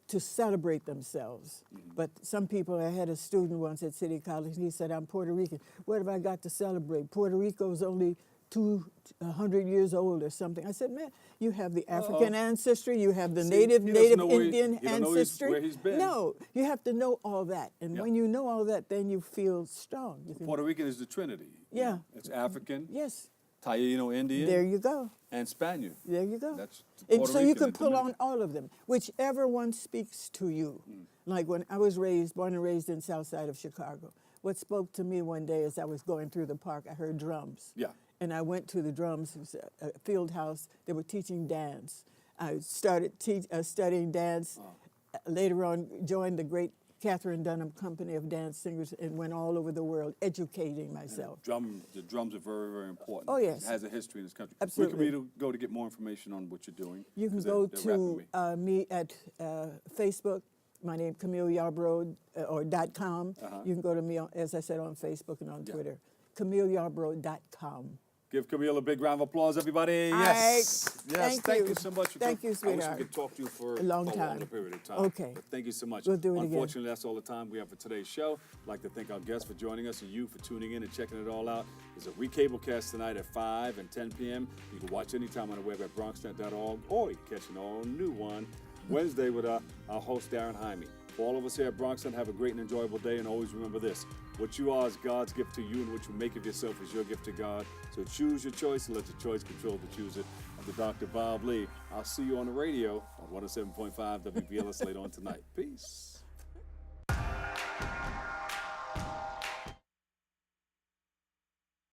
to celebrate themselves. But some people, I had a student once at City College, and he said, I'm Puerto Rican. What have I got to celebrate? Puerto Rico's only 200 years old or something. I said, man, you have the African ancestry, you have the native Indian ancestry. Where he's been. No, you have to know all that. And when you know all that, then you feel strong. Puerto Rican is the Trinity. Yeah. It's African. Yes. Taino Indian. There you go. And Spaniard. There you go. That's and Puerto so Rican you can and pull Dominican. on all of them, whichever one speaks to you. Like when I was born and raised in South Side of Chicago, what spoke to me one day as I was going through the park, I heard drums. Yeah. And I went to the drums, it was a field house, they were teaching dance. I started studying dance. Later on, joined the great Catherine Dunham Company of Dance Singers and went all over the world educating myself. The drums are very, very important. Oh, yes. It has a history in this country. Absolutely. Where can we go to get more information on what you're doing? You can 'Cause go they're to rapping me at Facebook. My name Camille Yarbrough or .com. You can go to me, as I said, on Facebook and on Twitter. CamilleYarbrough.com. Give Camille a big round of applause, everybody. All Yes. right. Yes. Thank you you. so much. Thank you, I wish sweetheart. we could talk to you for A long a time. longer period of time. Okay. But thank you so much. We'll do it again. Unfortunately, that's all the time we have for today's show. I'd like to thank our guests for joining us and you for tuning in and checking it all out. There's a recablecast tonight at 5 and 10 p.m. You can watch anytime on the web at bronxnet.org, or you can catch an all-new one Wednesday with our host, Darren Jaime. For all of us here at BronxNet, have a great and enjoyable day, and always remember this: what you are is God's gift to you, and what you make of yourself is your gift to God. So choose your choice and let your choice control the chooser. I'm the Dr. Bob Lee. I'll see you on the radio on 107.5 WBLS later on tonight. Peace.